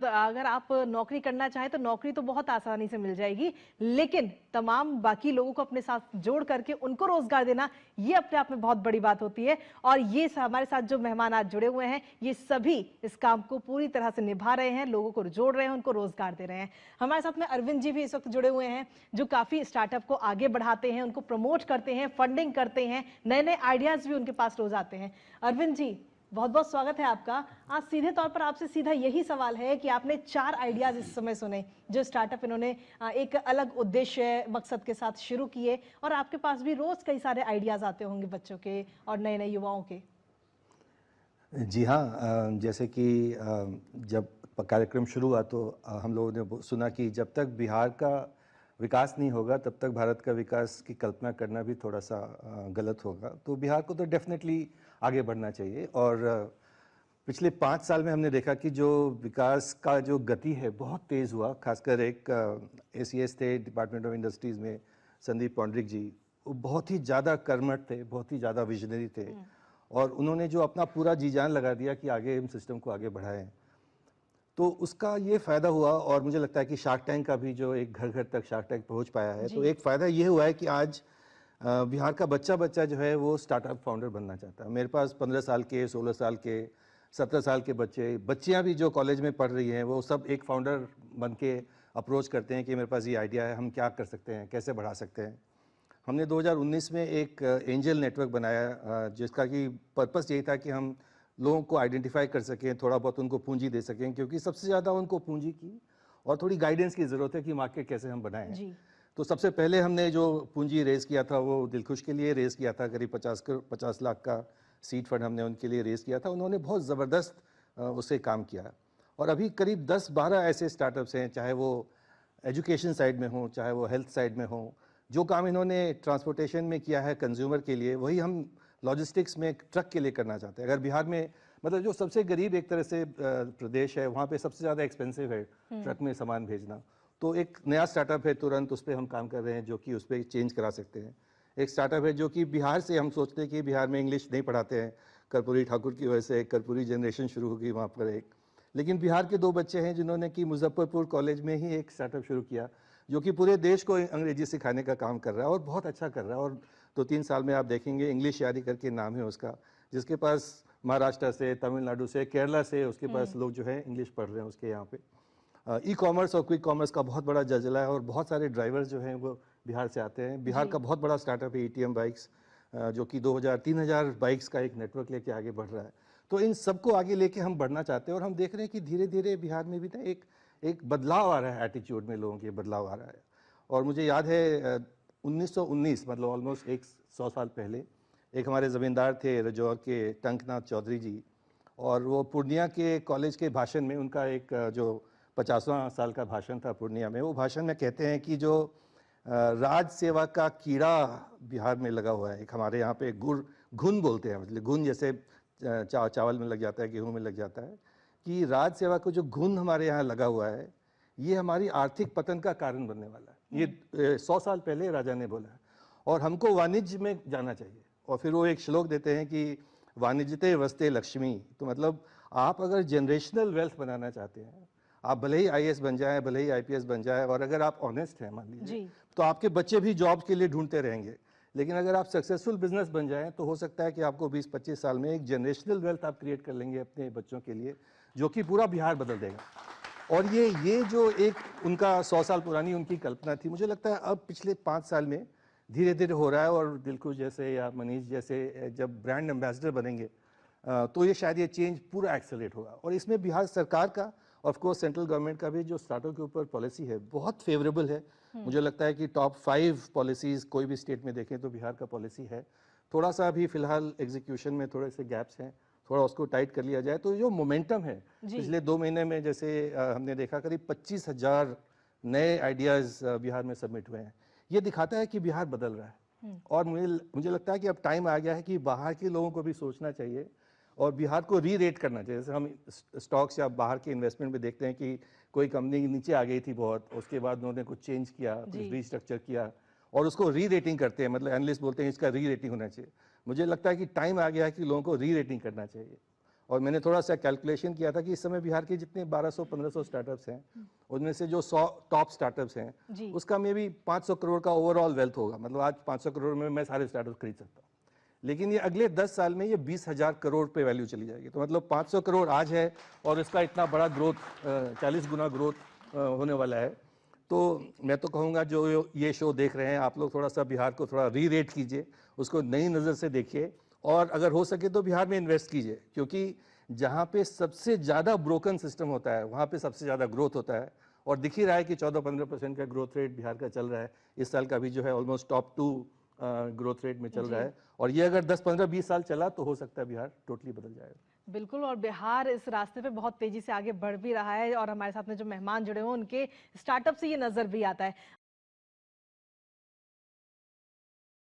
तो अगर आप नौकरी करना चाहें तो नौकरी तो बहुत आसानी से मिल जाएगी, लेकिन तमाम बाकी लोगों को अपने साथ जोड़ करके उनको रोजगार देना, ये अपने आप में बहुत बड़ी बात होती है। और ये हमारे साथ जो मेहमान आज जुड़े हुए हैं, ये सभी इस काम को पूरी तरह से निभा रहे हैं, लोगों को जोड़ रहे हैं, उनको रोजगार दे रहे हैं। हमारे साथ में अरविंद जी भी इस वक्त जुड़े हुए हैं, जो काफी स्टार्टअप को आगे बढ़ाते हैं, उनको प्रमोट करते हैं, फंडिंग करते हैं, नए नए आइडियाज भी उनके पास रोज आते हैं। अरविंद जी, बहुत बहुत स्वागत है आपका। आज सीधे तौर पर आपसे सीधा यही सवाल है कि आपने 4 आइडियाज इस समय सुने, जो स्टार्टअप इन्होंने एक अलग उद्देश्य मकसद के साथ शुरू किए, और आपके पास भी रोज कई सारे आइडियाज आते होंगे बच्चों के और नए नए युवाओं के। जी हाँ, जैसे कि जब कार्यक्रम शुरू हुआ तो हम लोगों ने सुना कि जब तक बिहार का विकास नहीं होगा तब तक भारत का विकास की कल्पना करना भी थोड़ा सा गलत होगा। तो बिहार को तो डेफिनेटली आगे बढ़ना चाहिए। और पिछले 5 साल में हमने देखा कि जो विकास का जो गति है बहुत तेज़ हुआ। खासकर एक ACS थे डिपार्टमेंट ऑफ इंडस्ट्रीज़ में, संदीप पौंडरिक जी, वो बहुत ही ज़्यादा कर्मठ थे, बहुत ही ज़्यादा विजनरी थे, और उन्होंने जो अपना पूरा जी जान लगा दिया कि आगे हम सिस्टम को आगे बढ़ाएं, तो उसका ये फ़ायदा हुआ। और मुझे लगता है कि शार्क टैंक का भी जो एक घर घर तक शार्क टैंक पहुंच पाया है, तो एक फ़ायदा ये हुआ है कि आज बिहार का बच्चा बच्चा जो है वो स्टार्टअप फाउंडर बनना चाहता है। मेरे पास 15 साल के, 16 साल के, 17 साल के बच्चियाँ भी जो कॉलेज में पढ़ रही हैं, वो सब एक फाउंडर बन के अप्रोच करते हैं कि मेरे पास ये आइडिया है, हम क्या कर सकते हैं, कैसे बढ़ा सकते हैं। हमने 2019 में एक एंजल नेटवर्क बनाया, जिसका कि पर्पस यही था कि हम लोगों को आइडेंटिफाई कर सकें, थोड़ा बहुत उनको पूंजी दे सकें, क्योंकि सबसे ज़्यादा उनको पूंजी की और थोड़ी गाइडेंस की ज़रूरत है कि मार्केट कैसे हम बनाएं। तो सबसे पहले हमने जो पूंजी रेज़ किया था वो दिलखुश के लिए रेज़ किया था। करीब 50 लाख का सीड फंड हमने उनके लिए रेज़ किया था। उन्होंने बहुत ज़बरदस्त उससे काम किया। और अभी करीब 10-12 ऐसे स्टार्टअप्स हैं, चाहे वो एजुकेशन साइड में हों, चाहे वो हेल्थ साइड में हों। जो काम इन्होंने ट्रांसपोर्टेशन में किया है कंज्यूमर के लिए, वही हम लॉजिस्टिक्स में ट्रक के लिए करना चाहते हैं। अगर बिहार में, मतलब जो सबसे गरीब एक तरह से प्रदेश है, वहाँ पे सबसे ज़्यादा एक्सपेंसिव है ट्रक में सामान भेजना। तो एक नया स्टार्टअप है, तुरंत उस पर हम काम कर रहे हैं, जो कि उस पर चेंज करा सकते हैं। एक स्टार्टअप है जो कि बिहार से, हम सोचते हैं कि बिहार में इंग्लिश नहीं पढ़ाते हैं, कर्पूरी ठाकुर की वजह से कर्पूरी जनरेशन शुरू होगी वहाँ पर एक। लेकिन बिहार के 2 बच्चे हैं जिन्होंने कि मुजफ्फरपुर कॉलेज में ही एक स्टार्टअप शुरू किया, जो कि पूरे देश को अंग्रेजी सिखाने का काम कर रहा है और बहुत अच्छा कर रहा है। और 2-3 साल में आप देखेंगे, इंग्लिश यारी करके नाम है उसका, जिसके पास महाराष्ट्र से, तमिलनाडु से, केरला से उसके पास लोग जो है इंग्लिश पढ़ रहे हैं उसके यहाँ पे। ई कॉमर्स और क्विक कॉमर्स का बहुत बड़ा जलजला है, और बहुत सारे ड्राइवर्स जो हैं वो बिहार से आते हैं। बिहार का बहुत बड़ा स्टार्टअप है ATM बाइक्स, जो कि 3,000 बाइक्स का एक नेटवर्क लेके आगे बढ़ रहा है। तो इन सबको आगे लेके हम बढ़ना चाहते हैं, और हम देख रहे हैं कि धीरे धीरे बिहार में भी ना एक बदलाव आ रहा है, एटीट्यूड में लोगों के बदलाव आ रहा है। और मुझे याद है 1919, मतलब ऑलमोस्ट 100 साल पहले, एक हमारे ज़मींदार थे रजौर के, टंकनाथ चौधरी जी, और वो पूर्णिया के कॉलेज के भाषण में, उनका एक जो 50वां साल का भाषण था पूर्णिया में, वो भाषण में कहते हैं कि जो राज सेवा का कीड़ा बिहार में लगा हुआ है, एक हमारे यहाँ पे घुन बोलते हैं, मतलब घुन जैसे चावल में लग जाता है, गेहूं में लग जाता है, कि राज सेवा को जो घुन हमारे यहाँ लगा हुआ है, ये हमारी आर्थिक पतन का कारण बनने वाला है। ये 100 साल पहले राजा ने बोला है, और हमको वाणिज्य में जाना चाहिए। और फिर वो एक श्लोक देते हैं कि वाणिज्यते वस्ते लक्ष्मी। तो मतलब आप अगर जनरेशनल वेल्थ बनाना चाहते हैं, आप भले ही IAS बन जाए, भले ही IPS बन जाए, और अगर आप ऑनेस्ट हैं मान लीजिए, तो आपके बच्चे भी जॉब के लिए ढूंढते रहेंगे। लेकिन अगर आप सक्सेसफुल बिजनेस बन जाएं, तो हो सकता है कि आपको 20-25 साल में एक जनरेशनल वेल्थ आप क्रिएट कर लेंगे अपने बच्चों के लिए, जो कि पूरा बिहार बदल देगा। और ये जो एक उनका 100 साल पुरानी उनकी कल्पना थी, मुझे लगता है अब पिछले 5 साल में धीरे धीरे हो रहा है। और दिलखुश जैसे या मनीष जैसे जब ब्रांड एम्बेसडर बनेंगे, तो ये शायद ये चेंज पूरा एक्सेलरेट होगा। और इसमें बिहार सरकार का, ऑफ कोर्स सेंट्रल गवर्नमेंट का भी जो स्टार्टअप के ऊपर पॉलिसी है बहुत फेवरेबल है। मुझे लगता है कि टॉप 5 पॉलिसीज़ कोई भी स्टेट में देखें तो बिहार का पॉलिसी है। थोड़ा सा अभी फिलहाल एग्जीक्यूशन में थोड़े से गैप्स हैं, थोड़ा उसको टाइट कर लिया जाए तो जो मोमेंटम है पिछले 2 महीने में, जैसे हमने देखा करीब 25,000 नए आइडियाज़ बिहार में सबमिट हुए हैं, ये दिखाता है कि बिहार बदल रहा है। और मुझे लगता है कि अब टाइम आ गया है कि बाहर के लोगों को भी सोचना चाहिए और बिहार को री रेट करना चाहिए। जैसे हम स्टॉक्स या बाहर के इन्वेस्टमेंट में देखते हैं कि कोई कंपनी नीचे आ गई थी बहुत, उसके बाद उन्होंने कुछ चेंज किया, कुछ रीस्ट्रक्चर किया, और उसको री रेटिंग करते हैं, मतलब एनालिस्ट बोलते हैं इसका री रेटिंग होना चाहिए। मुझे लगता है कि टाइम आ गया है कि लोगों को री रेटिंग करना चाहिए। और मैंने थोड़ा सा कैलकुलेशन किया था कि इस समय बिहार के जितने 1200-1500 स्टार्टअप्स हैं, उनमें से जो 100 टॉप स्टार्टअप्स जी। हैं, उसका मे भी 500 करोड़ का ओवरऑल वेल्थ होगा। मतलब आज 500 करोड़ में मैं सारे स्टार्टअप खरीद सकता हूँ, लेकिन ये अगले 10 साल में ये 20,000 करोड़ पे वैल्यू चली जाएगी। तो मतलब 500 करोड़ आज है और इसका इतना बड़ा ग्रोथ, 40 गुना ग्रोथ होने वाला है। तो मैं तो कहूँगा जो ये शो देख रहे हैं आप लोग, थोड़ा सा बिहार को थोड़ा री रेट कीजिए, उसको नई नज़र से देखिए, और अगर हो सके तो बिहार में इन्वेस्ट कीजिए, क्योंकि जहाँ पे सबसे ज़्यादा ब्रोकन सिस्टम होता है वहाँ पे सबसे ज़्यादा ग्रोथ होता है। और दिख ही रहा है कि 14-15% का ग्रोथ रेट बिहार का चल रहा है। इस साल का भी जो है ऑलमोस्ट टॉप 2 ग्रोथ रेट में चल रहा है, और ये अगर 10-15-20 साल चला तो हो सकता है बिहार टोटली बदल जाएगा। बिल्कुल, और बिहार इस रास्ते पे बहुत तेजी से आगे बढ़ भी रहा है, और हमारे साथ में जो मेहमान जुड़े हुए हैं उनके स्टार्टअप से ये नजर भी आता है।